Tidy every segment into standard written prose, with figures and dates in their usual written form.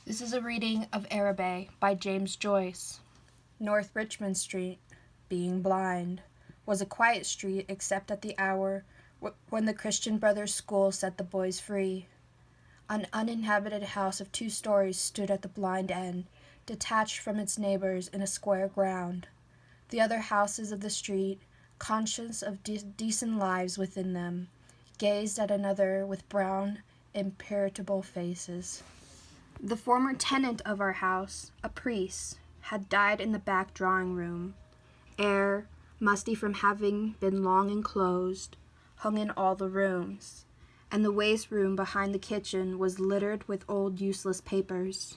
This is a reading of Araby by James Joyce. North Richmond Street, being blind, was a quiet street except at the hour when the Christian Brothers' School set the boys free. An uninhabited house of 2 stories stood at the blind end, detached from its neighbors in a square ground. The other houses of the street, conscious of decent lives within them, gazed at another with brown, imperturbable faces. The former tenant of our house, a priest, had died in the back drawing-room. Air, musty from having been long enclosed, hung in all the rooms, and the waste room behind the kitchen was littered with old useless papers.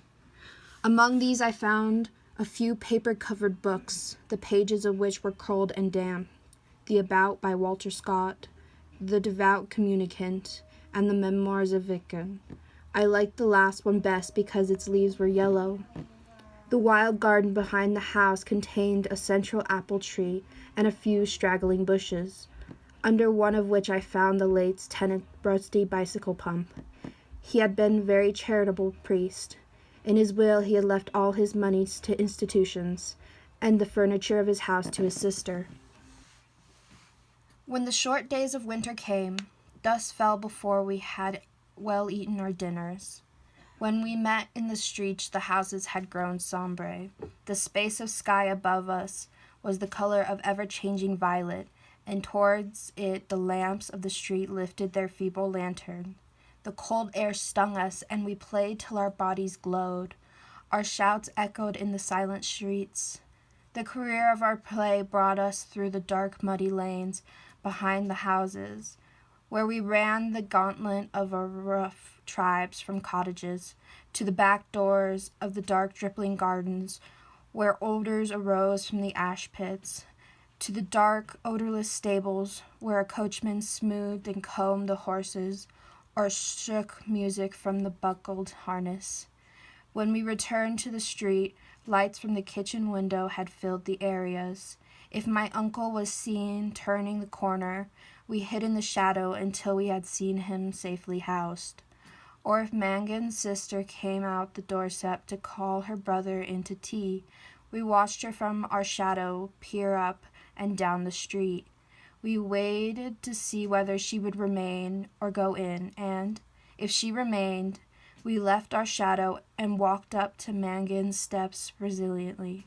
Among these I found a few paper-covered books, the pages of which were cold and damp, the About by Walter Scott, the Devout Communicant, and the Memoirs of Vicken. I liked the last one best because its leaves were yellow. The wild garden behind the house contained a central apple tree and a few straggling bushes, under one of which I found the late tenant's rusty bicycle pump. He had been a very charitable priest. In his will he had left all his money to institutions, and the furniture of his house to his sister. When the short days of winter came, dusk fell before we had well eaten our dinners. When we met in the streets, the houses had grown sombre. The space of sky above us was the color of ever-changing violet, and towards it the lamps of the street lifted their feeble lantern. The cold air stung us, and we played till our bodies glowed. Our shouts echoed in the silent streets. The career of our play brought us through the dark, muddy lanes behind the houses, where we ran the gauntlet of our rough tribes from cottages to the back doors of the dark dripping gardens where odors arose from the ash pits, to the dark, odorless stables where a coachman smoothed and combed the horses or shook music from the buckled harness. When we returned to the street, lights from the kitchen window had filled the areas. If my uncle was seen turning the corner, we hid in the shadow until we had seen him safely housed. Or if Mangan's sister came out the doorstep to call her brother in to tea, we watched her from our shadow peer up and down the street. We waited to see whether she would remain or go in, and, if she remained, we left our shadow and walked up to Mangan's steps resiliently.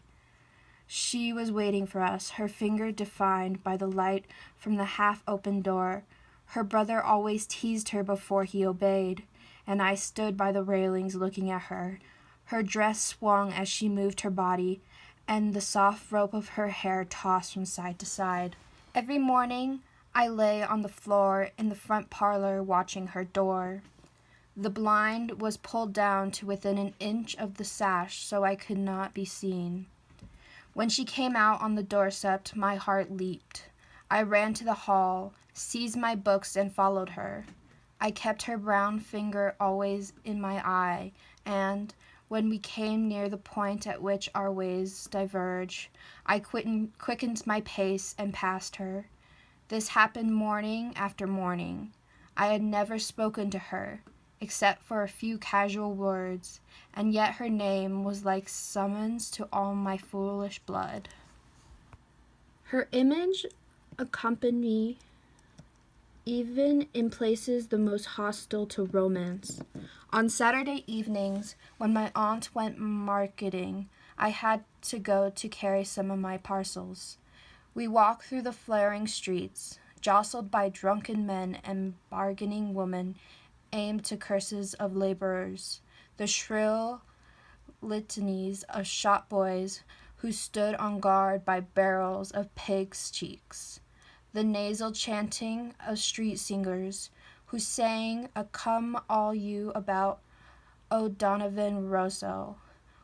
She was waiting for us, her finger defined by the light from the half-open door. Her brother always teased her before he obeyed, and I stood by the railings looking at her. Her dress swung as she moved her body, and the soft rope of her hair tossed from side to side. Every morning I lay on the floor in the front parlor watching her door. The blind was pulled down to within an inch of the sash so I could not be seen. When she came out on the doorstep, my heart leaped. I ran to the hall, seized my books, and followed her. I kept her brown finger always in my eye, and, when we came near the point at which our ways diverged, I quickened my pace and passed her. This happened morning after morning. I had never spoken to her, except for a few casual words, and yet her name was like summons to all my foolish blood. Her image accompanied me even in places the most hostile to romance. On Saturday evenings, when my aunt went marketing, I had to go to carry some of my parcels. We walked through the flaring streets, jostled by drunken men and bargaining women aimed to curses of laborers, the shrill litanies of shop boys who stood on guard by barrels of pigs' cheeks, the nasal chanting of street singers who sang a Come All You about O'Donovan Rosso,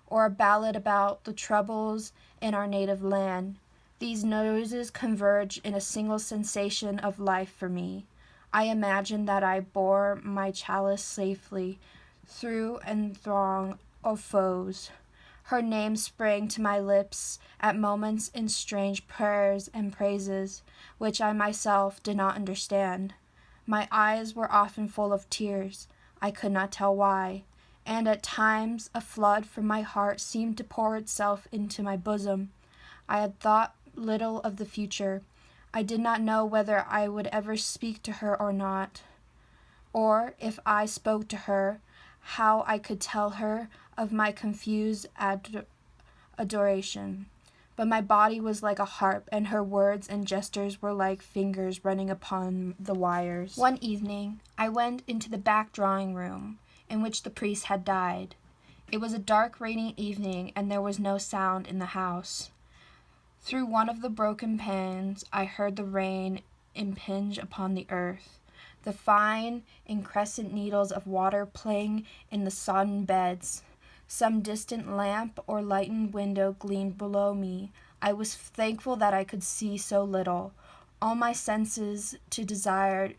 or a ballad about the troubles in our native land. These noises converged in a single sensation of life for me. I imagined that I bore my chalice safely through a throng of foes. Her name sprang to my lips at moments in strange prayers and praises, which I myself did not understand. My eyes were often full of tears. I could not tell why, and at times a flood from my heart seemed to pour itself into my bosom. I had thought little of the future. I did not know whether I would ever speak to her or not, or if I spoke to her, how I could tell her of my confused adoration. But my body was like a harp, and her words and gestures were like fingers running upon the wires. One evening, I went into the back drawing room, in which the priest had died. It was a dark, rainy evening, and there was no sound in the house. Through one of the broken panes, I heard the rain impinge upon the earth, the fine, incandescent needles of water playing in the sodden beds. Some distant lamp or lighted window gleamed below me. I was thankful that I could see so little. All my senses to desire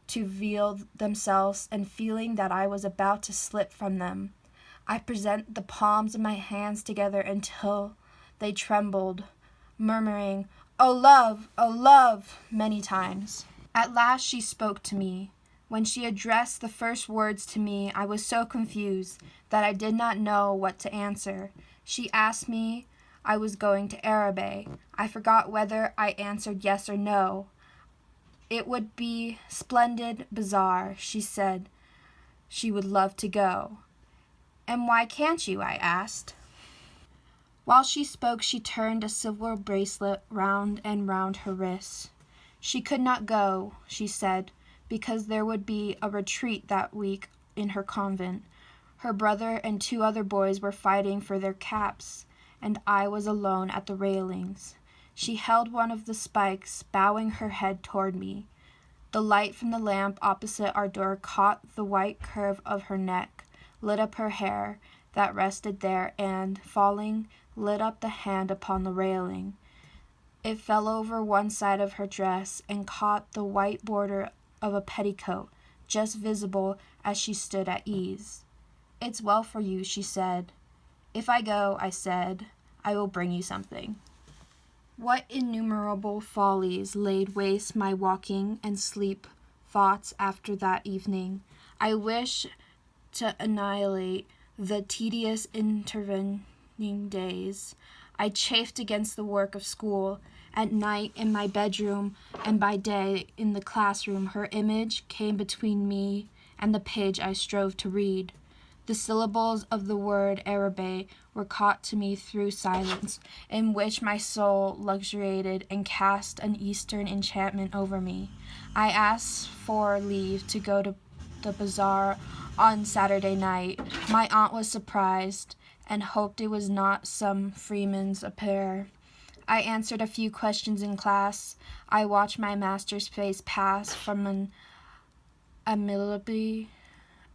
to veil themselves, and feeling that I was about to slip from them. I pressed the palms of my hands together until they trembled, murmuring, "O love," many times. At last she spoke to me. When she addressed the first words to me, I was so confused that I did not know what to answer. She asked me I was going to Araby. I forgot whether I answered yes or no. It would be splendid bazaar, she said. She would love to go. "And why can't you?" I asked. While she spoke, she turned a silver bracelet round and round her wrist. She could not go, she said, because there would be a retreat that week in her convent. Her brother and 2 other boys were fighting for their caps, and I was alone at the railings. She held one of the spikes, bowing her head toward me. The light from the lamp opposite our door caught the white curve of her neck, lit up her hair that rested there, and, falling, lit up the hand upon the railing. It fell over one side of her dress and caught the white border of a petticoat, just visible as she stood at ease. "It's well for you," she said. "If I go," I said, "I will bring you something." What innumerable follies laid waste my walking and sleep thoughts after that evening. I wish to annihilate the tedious intervening days. I chafed against the work of school. At night in my bedroom and by day in the classroom, her image came between me and the page I strove to read. The syllables of the word Araby were caught to me through silence, in which my soul luxuriated and cast an Eastern enchantment over me. I asked for leave to go to the bazaar on Saturday night. My aunt was surprised and hoped it was not some freeman's affair. I answered a few questions in class. I watched my master's face pass from an amiability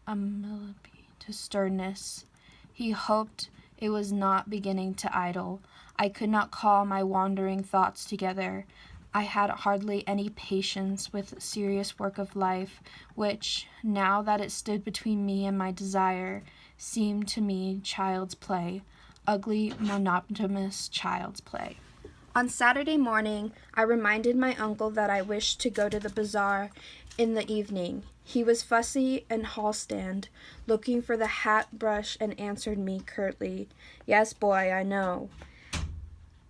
to sternness. He hoped it was not beginning to idle. I could not call my wandering thoughts together. I had hardly any patience with serious work of life, which, now that it stood between me and my desire, seemed to me child's play, ugly, monotonous child's play. On Saturday morning, I reminded my uncle that I wished to go to the bazaar in the evening. He was fussy and hall-stand, looking for the hat brush, and answered me curtly, "Yes, boy, I know."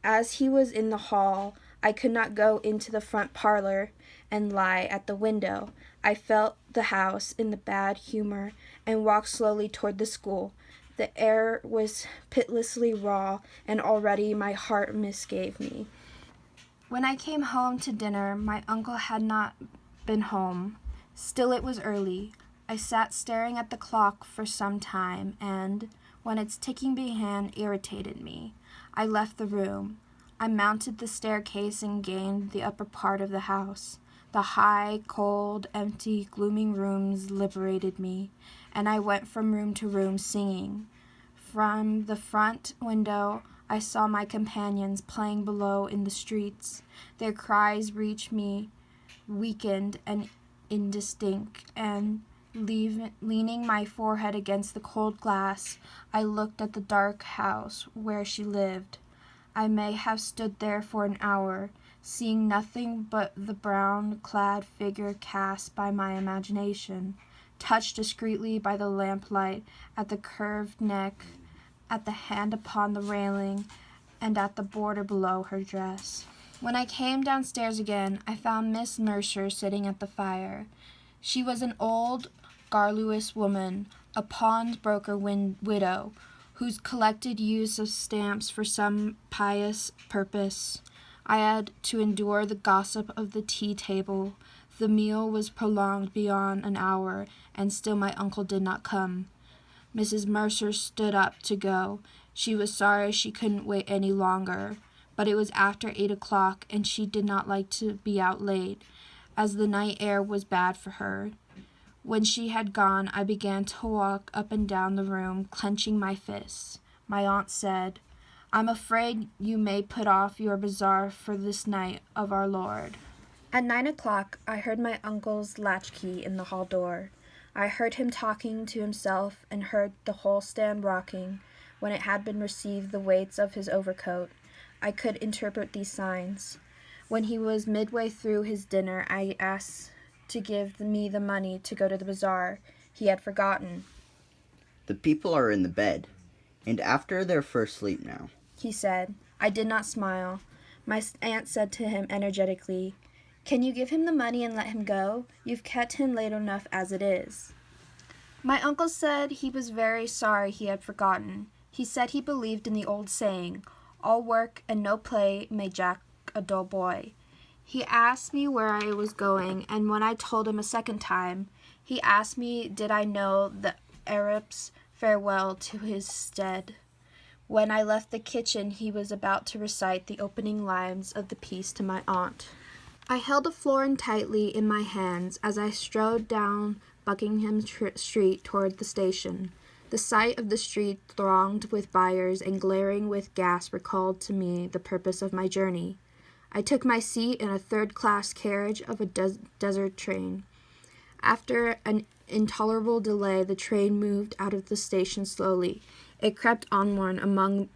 As he was in the hall, I could not go into the front parlor and lie at the window. I felt the house in the bad humor and walked slowly toward the school. The air was pitilessly raw, and already my heart misgave me. When I came home to dinner, my uncle had not been home. Still it was early. I sat staring at the clock for some time, and, when its ticking began irritated me, I left the room. I mounted the staircase and gained the upper part of the house. The high, cold, empty, gloomy rooms liberated me, and I went from room to room singing. From the front window I saw my companions playing below in the streets. Their cries reached me, weakened and indistinct, and leaning my forehead against the cold glass, I looked at the dark house where she lived. I may have stood there for an hour, seeing nothing but the brown-clad figure cast by my imagination. touched discreetly by the lamplight, at the curved neck, at the hand upon the railing, and at the border below her dress. When I came downstairs again, I found Miss Mercer sitting at the fire. She was an old, garrulous woman, a pawnbroker widow, whose collected use of stamps for some pious purpose. I had to endure the gossip of the tea-table. The meal was prolonged beyond an hour, and still my uncle did not come. Mrs. Mercer stood up to go. She was sorry she couldn't wait any longer, but it was after 8 o'clock, and she did not like to be out late, as the night air was bad for her. When she had gone, I began to walk up and down the room, clenching my fists. My aunt said, "I'm afraid you may put off your bazaar for this night of our Lord." At 9 o'clock, I heard my uncle's latchkey in the hall door. I heard him talking to himself and heard the whole stand rocking. When it had been received the weights of his overcoat, I could interpret these signs. When he was midway through his dinner, I asked to give me the money to go to the bazaar. He had forgotten. "The people are in the bed, and after their first sleep now," he said. I did not smile. My aunt said to him energetically, "Can you give him the money and let him go? You've kept him late enough as it is." My uncle said he was very sorry he had forgotten. He said he believed in the old saying, "All work and no play made Jack a dull boy." He asked me where I was going, and when I told him a second time, he asked me did I know the Arab's farewell to his stead. When I left the kitchen, he was about to recite the opening lines of the piece to my aunt. I held a florin tightly in my hands as I strode down Buckingham Street toward the station. The sight of the street thronged with buyers and glaring with gas recalled to me the purpose of my journey. I took my seat in a third-class carriage of a desert train. After an intolerable delay, the train moved out of the station slowly. It crept onward among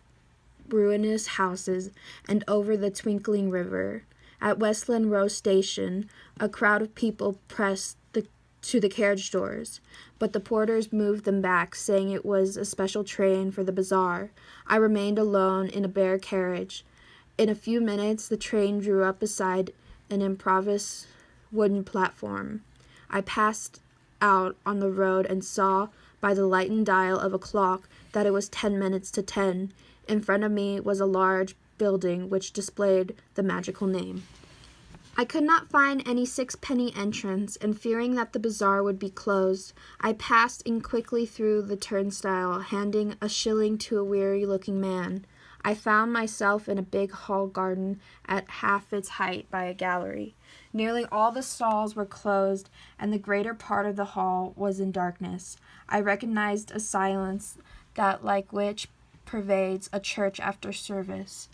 ruinous houses and over the twinkling river. At Westland Row Station, a crowd of people pressed to the carriage doors, but the porters moved them back, saying it was a special train for the bazaar. I remained alone in a bare carriage. In a few minutes, the train drew up beside an improvised wooden platform. I passed out on the road and saw by the lighted dial of a clock that it was 10 minutes to 10. In front of me was a large building which displayed the magical name. I could not find any sixpenny entrance, and fearing that the bazaar would be closed, I passed in quickly through the turnstile, handing a shilling to a weary-looking man. I found myself in a big hall garden at half its height by a gallery. Nearly all the stalls were closed, and the greater part of the hall was in darkness. I recognized a silence that like which pervades a church after service.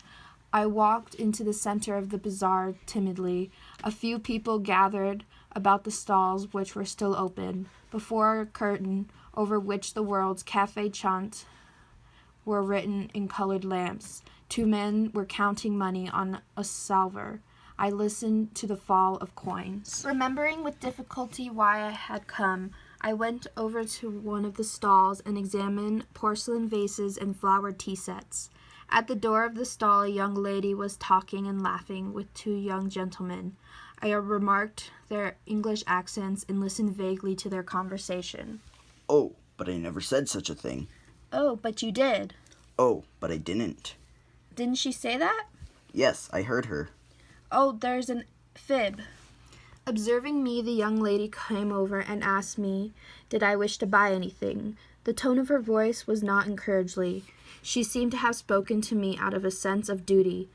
I walked into the center of the bazaar timidly. A few people gathered about the stalls which were still open. Before a curtain, over which the words Café Chant were written in colored lamps, 2 men were counting money on a salver. I listened to the fall of coins. Remembering with difficulty why I had come, I went over to one of the stalls and examined porcelain vases and flowered tea sets. At the door of the stall, a young lady was talking and laughing with 2 young gentlemen. I remarked their English accents and listened vaguely to their conversation. "Oh, but I never said such a thing." "Oh, but you did." "Oh, but I didn't." "Didn't she say that?" "Yes, I heard her." "Oh, there's an fib." Observing me, the young lady came over and asked me, did I wish to buy anything. The tone of her voice was not encouraging. She seemed to have spoken to me out of a sense of duty.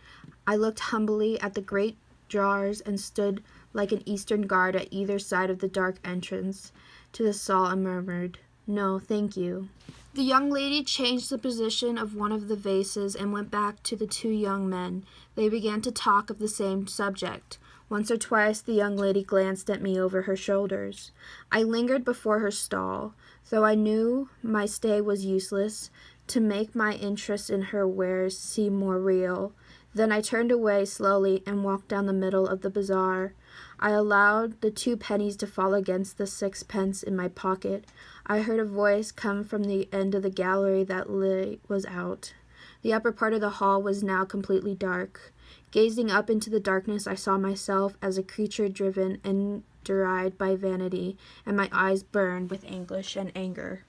I looked humbly at the great jars and stood like an Eastern guard at either side of the dark entrance to the stall and murmured, "No, thank you." The young lady changed the position of one of the vases and went back to the 2 young men. They began to talk of the same subject. Once or twice the young lady glanced at me over her shoulders. I lingered before her stall, though I knew my stay was useless, to make my interest in her wares seem more real. Then I turned away slowly and walked down the middle of the bazaar. I allowed the 2 pennies to fall against the 6 pence in my pocket. I heard a voice come from the end of the gallery that was out. The upper part of the hall was now completely dark. Gazing up into the darkness, I saw myself as a creature driven and derided by vanity, and my eyes burned with anguish and anger.